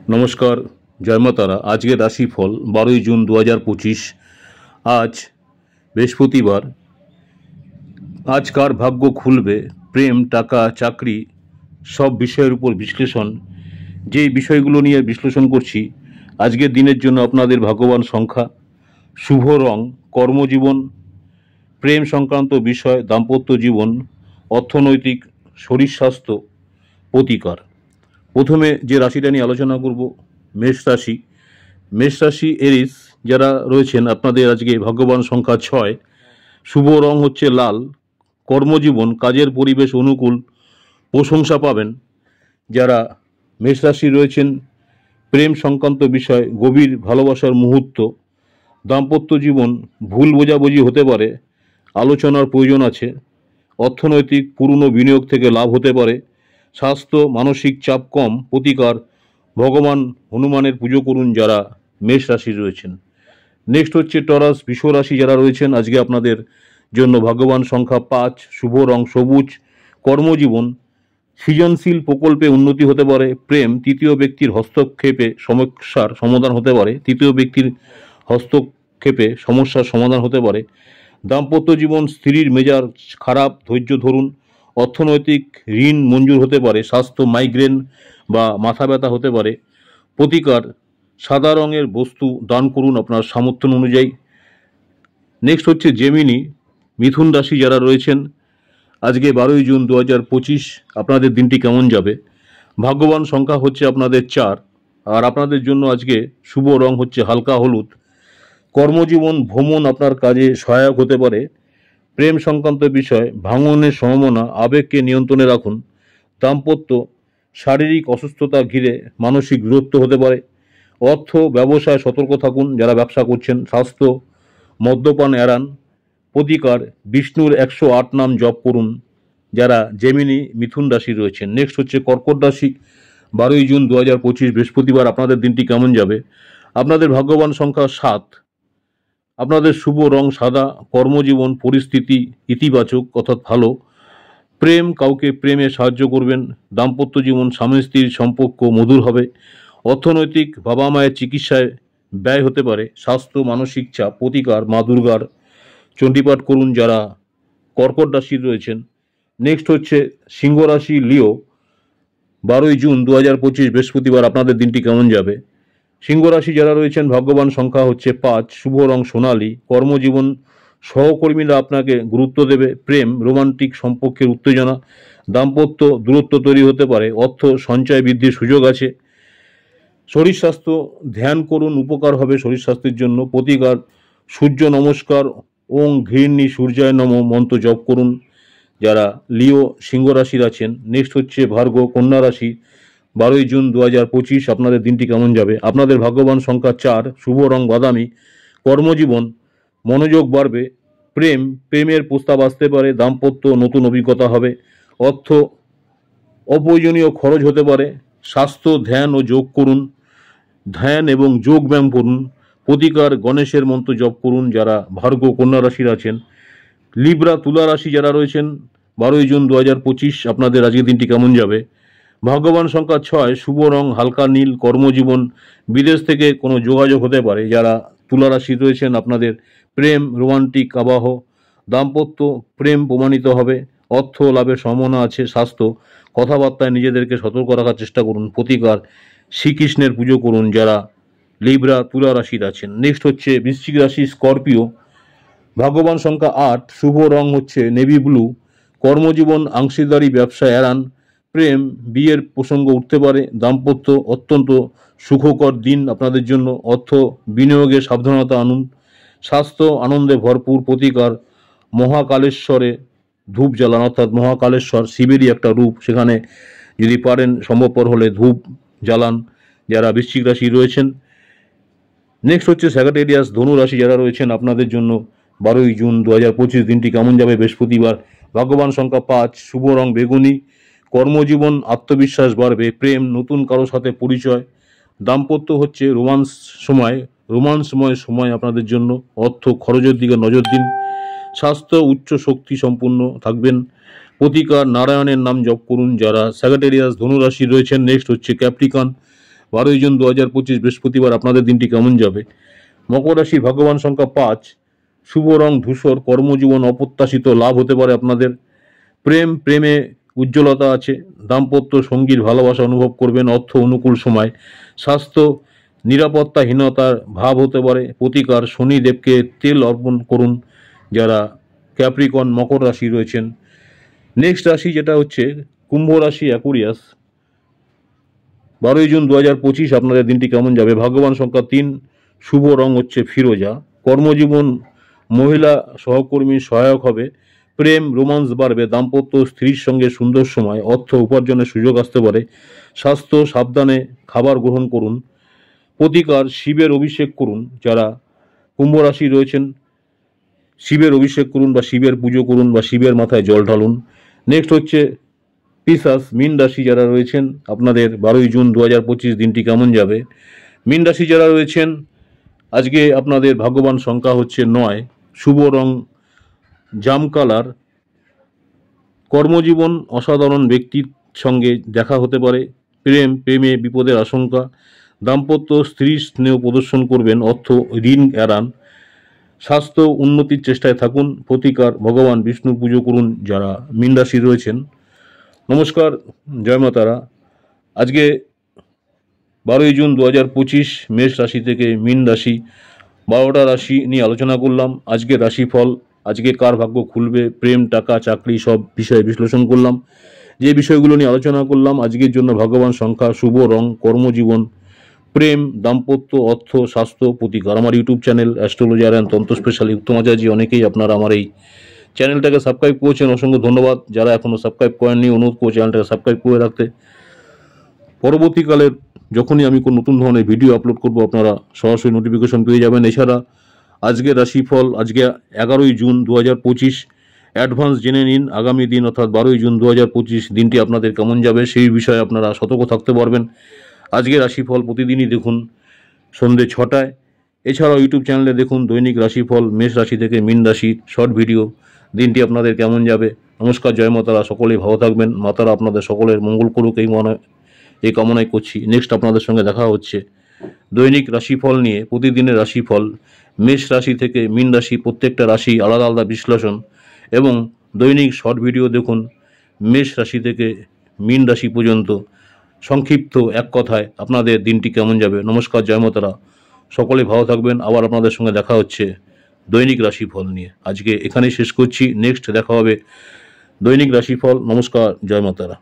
नमस्कार। जय मा तारा। आज के राशिफल 12 जून 2025। आज बृहस्पतिवार। आज कार भाग्य खुलबे, प्रेम, टाका, चाकरी सब विषयेर ऊपर विश्लेषण। जे विषयगुलो निये विश्लेषण करछि आजकेर दिनेर जोन्नो आपनादेर भाग्यवान संख्या, शुभ रंग, कर्मजीवन, प्रेम संक्रांत विषय, दाम्पत्य जीवन, अर्थनैतिक, शरीर स्वास्थ्य, प्रतिकार। प्रथमे जे राशिटा निये आलोचना करब मेष राशि। मेष राशि एरिस যারা রয়েছেন আপনাদের আজকে ভাগ্যবান সংখ্যা 6, শুভ রং হচ্ছে লাল। কর্মজীবন, কাজের পরিবেশ অনুকূল, প্রশংসা পাবেন। যারা মেষ রাশি রয়েছেন প্রেম সংক্রান্ত বিষয়, গভীর ভালোবাসার মুহূর্ত। দাম্পত্য জীবন ভুল বোঝাবুঝি হতে পারে, আলোচনার প্রয়োজন আছে। অর্থনৈতিক পুরনো বিনিয়োগ থেকে লাভ হতে পারে। স্বাস্থ্য, মানসিক চাপ কম, প্রতিকার ভগবান হনুমানের পুজো করুন যারা মেষ রাশি রয়েছেন। নেক্সট হচ্ছে টরাস বৃষ রাশি যারা রয়েছেন আজকে আপনাদের জন্য ভাগ্যবান সংখ্যা 5, শুভ রং সবুজ। কর্মজীবন সৃজনশীল প্রকল্পে উন্নতি হতে পারে। প্রেম তৃতীয় ব্যক্তির হস্তক্ষেপে সমস্যার সমাধান হতে পারে। তৃতীয় ব্যক্তির হস্তক্ষেপে সমস্যার সমাধান হতে পারে। দাম্পত্য জীবন স্ত্রীর মেজাজ খারাপ, ধৈর্য ধরুন। অর্থনৈতিক ঋণ মঞ্জুর হতে পারে। স্বাস্থ্য মাইগ্রেন বা মাথা ব্যথা হতে পারে। প্রতিকার সাদা রঙের বস্তু দান করুন আপনার সামর্থ্য অনুযায়ী। নেক্সট হচ্ছে জেমিনি মিথুন রাশি যারা রয়েছেন আজকে 12 জুন 2025 আপনাদের দিনটি কেমন যাবে। ভাগ্যবান সংখ্যা হচ্ছে আপনাদের 4 আর আপনাদের জন্য আজকে শুভ রং হচ্ছে হালকা হলুদ। কর্মজীবন ভ্রমণ আপনার কাজে সহায়ক হতে পারে। প্রেম সংক্রান্ত বিষয় ভাঙনের সম্ভাবনা, আবেগকে নিয়ন্ত্রণে রাখুন। দাম্পত্য শারীরিক অসুস্থতা ঘিরে মানসিক দূরত্ব হতে পারে। অর্থ ব্যবসায় সতর্ক থাকুন যারা ব্যবসা করছেন। স্বাস্থ্য মদ্যপান এড়ান। প্রতিকার বিষ্ণুর 108 নাম জপ করুন যারা জেমিনি মিথুন রাশি রয়েছেন। নেক্সট হচ্ছে কর্কট রাশি 12 জুন 2025 বৃহস্পতিবার আপনাদের দিনটি কেমন যাবে। আপনাদের ভাগ্যবান সংখ্যা 7, আপনাদের শুভ রং সাদা। কর্মজীবন পরিস্থিতি ইতিবাচক অর্থাৎ ভালো। প্রেম কাউকে প্রেমে সাহায্য করবেন। দাম্পত্য জীবন স্বামী স্ত্রীর সম্পর্ক মধুর হবে। অর্থনৈতিক বাবা মায়ের চিকিৎসায় ব্যয় হতে পারে। স্বাস্থ্য মানসিক চাপ, প্রতিকার মা দুর্গার চণ্ডীপাঠ করুন যারা কর্কট রাশি রয়েছেন। নেক্সট হচ্ছে সিংহ রাশি লিও 12 জুন 2025 বৃহস্পতিবার আপনাদের দিনটি কেমন যাবে। সিংহ রাশি যারা রয়েছেন ভাগ্যবান সংখ্যা হচ্ছে 5, শুভ রং সোনালী। কর্মজীবন সহকর্মীরা আপনাকে গুরুত্ব দেবে। প্রেম রোমান্টিক সম্পর্কের উত্তেজনা। দাম্পত্য দূরত্ব তৈরি হতে পারে। অর্থ সঞ্চয় বৃদ্ধির সুযোগ আছে। শরীর স্বাস্থ্য ধ্যান করুন, উপকার হবে শরীর স্বাস্থ্যের জন্য। প্রতিকার সূর্য নমস্কার, ওং ঘৃণী সূর্যায় নম মন্ত্র জপ করুন যারা লিও সিংহ রাশির আছেন। নেক্সট হচ্ছে ভার্গ কন্যা রাশি 12 জুন 2025 আপনাদের দিনটি কেমন যাবে। আপনাদের ভাগ্যবান সংখ্যা 4, শুভ রং বাদামি। কর্মজীবন মনোযোগ বাড়বে। প্রেমের প্রস্তাব আসতে পারে। দাম্পত্য নতুন অভিজ্ঞতা হবে। অর্থ অপ্রয়োজনীয় খরচ হতে পারে। স্বাস্থ্য ধ্যান ও যোগ করুন, ধ্যান এবং যোগ ব্যায়াম করুন। প্রতিকার গণেশের মন্ত্র জপ করুন যারা ভার্গ কন্যা রাশির আছেন। লিব্রা তুলা রাশি যারা রয়েছেন 12 জুন 2025 আপনাদের আজকের দিনটি কেমন যাবে। ভাগ্যবান সংখ্যা 6, শুভ রং হালকা নীল। কর্মজীবন বিদেশ থেকে কোনো যোগাযোগ হতে পারে যারা তুলা রাশি রয়েছেন আপনাদের। প্রেম রোমান্টিক আবহ। দাম্পত্য প্রেম প্রমাণিত হবে। অর্থ লাভের সম্ভাবনা আছে। স্বাস্থ্য কথাবার্তায় নিজেদেরকে সতর্ক রাখার চেষ্টা করুন। প্রতিকার শ্রীকৃষ্ণের পুজো করুন যারা লিব্রা তুলা রাশির আছেন। নেক্সট হচ্ছে বৃশ্চিক রাশি স্করপিও ভাগ্যবান সংখ্যা 8, শুভ রং হচ্ছে নেভি ব্লু। কর্মজীবন অংশীদারি ব্যবসা এড়ান। প্রেম বিয়ের প্রসঙ্গ উঠতে পারে। দাম্পত্য অত্যন্ত সুখকর দিন আপনাদের জন্য। অর্থ বিনিয়োগে সাবধানতা আনুন। স্বাস্থ্য আনন্দে ভরপুর। প্রতিকার মহাকালেশ্বরে ধূপ জ্বালান অর্থাৎ মহাকালেশ্বর শিবেরই একটা রূপ, সেখানে যদি পারেন সম্ভবপর হলে ধূপ জ্বালান যারা বৃশ্চিক রাশি রয়েছেন। নেক্সট হচ্ছে স্যাগাটেরিয়াস ধনু রাশি যারা রয়েছেন আপনাদের জন্য 12 জুন 2025 দিনটি কেমন যাবে বৃহস্পতিবার। ভাগ্যবান সংখ্যা 5, শুভ রং বেগুনি। কর্মজীবন আত্মবিশ্বাস বাড়বে। প্রেম নতুন কারোর সাথে পরিচয়। দাম্পত্য হচ্ছে রোমান্সময় সময় আপনাদের জন্য। অর্থ খরচের দিকে নজর দিন। স্বাস্থ্য উচ্চ শক্তি সম্পূর্ণ থাকবেন। প্রতিকার নারায়ণের নাম জপ করুন যারা স্যাগাটেরিয়াস ধনুরাশি রয়েছেন। নেক্সট হচ্ছে ক্যাপ্রিকন 12 জুন 2025 বৃহস্পতিবার আপনাদের দিনটি কেমন যাবে। মকর রাশি, ভাগ্যবান সংখ্যা 5, শুভ রং ধূসর, কর্মজীবন অপ্রত্যাশিত লাভ হতে পারে আপনাদের। প্রেমে উজ্জ্বলতা আছে, দাম্পত্য সঙ্গীর ভালোবাসা অনুভব করবেন, অর্থ অনুকূল সময়। স্বাস্থ্য নিরাপত্তাহীনতার ভাব হতে পারে। প্রতিকার, শনিদেবকে তেল অর্পণ করুন যারা ক্যাপ্রিকন মকর রাশি রয়েছেন। নেক্সট রাশি যেটা হচ্ছে কুম্ভ রাশি, অ্যাকুরিয়াস, 12 জুন 2025 আপনাদের দিনটি কেমন যাবে। ভাগ্যবান সংখ্যা 3, শুভ রং হচ্ছে ফিরোজা। কর্মজীবন মহিলা সহকর্মীর সহায়ক হবে। প্রেম রোমান্স বাড়বে, দাম্পত্য স্ত্রীর সঙ্গে সুন্দর সময়, অর্থ উপার্জনের সুযোগ আসতে পারে। স্বাস্থ্য সাবধানে খাবার গ্রহণ করুন। প্রতিকার, শিবের অভিষেক করুন যারা কুম্ভ রাশি রয়েছেন, শিবের অভিষেক করুন বা শিবের পুজো করুন বা শিবের মাথায় জল ঢালুন। নেক্সট হচ্ছে পিশাচ, মীন রাশি যারা রয়েছেন আপনাদের 12 জুন 2025 দিনটি কেমন যাবে। মীন রাশি যারা রয়েছেন আজকে আপনাদের ভাগ্যবান সংখ্যা হচ্ছে 9, শুভ রং জাম কালার। কর্মজীবন অসাধারণ ব্যক্তির সঙ্গে দেখা হতে পারে। প্রেমে বিপদের আশঙ্কা। দাম্পত্য স্ত্রীর স্নেহ প্রদর্শন করবেন, অর্থ ঋণ এড়ান। স্বাস্থ্য উন্নতির চেষ্টায় থাকুন। প্রতিকার, ভগবান বিষ্ণুর পুজো করুন যারা মীন রাশি রয়েছেন। নমস্কার, জয় মা তারা। আজকে 12 জুন 2025 মেষ রাশি থেকে মীন রাশি 12টা রাশি নিয়ে আলোচনা করলাম। আজকের রাশিফল, আজকে কার ভাগ্য খুলবে, প্রেম, টাকা, চাকরি সব বিষয়ে বিশ্লেষণ করলাম। যে বিষয়গুলো নিয়ে আলোচনা করলাম আজকের জন্য ভগবান সংখ্যা, শুভ রং, কর্মজীবন, প্রেম, দাম্পত্য, অর্থ, স্বাস্থ্য, প্রতিকার। আমার ইউটিউব চ্যানেল অ্যাস্ট্রোলজার অ্যান্ড তন্ত্র স্পেশালি উত্তম আচার্য, অনেকেই আপনারা আমার এই চ্যানেলটাকে সাবস্ক্রাইব করেছেন, অসংখ্য ধন্যবাদ। যারা এখনও সাবস্ক্রাইব করেননি অনুরোধ করছি চ্যানেলটাকে সাবস্ক্রাইব করে রাখতে। পরবর্তীকালে যখনই আমি কোনো নতুন ধরনের ভিডিও আপলোড করব আপনারা সরাসরি নোটিফিকেশন পেয়ে যাবেন। এছাড়া আজকের রাশিফল আজকে 11 জুন 2025 অ্যাডভান্স জেনে নিন আগামী দিন অর্থাৎ 12 জুন 2025 দিনটি আপনাদের কেমন যাবে সেই বিষয়ে আপনারা সতর্ক থাকতে পারবেন। আজকের রাশিফল প্রতিদিনই দেখুন সন্ধ্যে 6টায়। এছাড়াও ইউটিউব চ্যানেলে দেখুন দৈনিক রাশিফল মেষ রাশি থেকে মীন রাশির শর্ট ভিডিও। দিনটি আপনাদের কেমন যাবে। নমস্কার, জয় মাতারা। সকলেই ভালো থাকবেন। মাতারা আপনাদের সকলের মঙ্গল করুক এই কামনাই করছি। নেক্সট আপনাদের সঙ্গে দেখা হচ্ছে দৈনিক রাশিফল নিয়ে। প্রতিদিনের রাশিফল মেষ রাশি থেকে মীন রাশি, প্রত্যেকটা রাশি আলাদা আলাদা বিশ্লেষণ এবং দৈনিক শর্ট ভিডিও দেখুন মেষ রাশি থেকে মীন রাশি পর্যন্ত। সংক্ষিপ্ত এক কথায় আপনাদের দিনটি কেমন যাবে। নমস্কার, জয় মাতারা। সকলে ভালো থাকবেন। আবার আপনাদের সঙ্গে দেখা হচ্ছে দৈনিক রাশিফল নিয়ে। আজকে এখানেই শেষ করছি। নেক্সট দেখা হবে দৈনিক রাশিফল। নমস্কার, জয় মাতারা।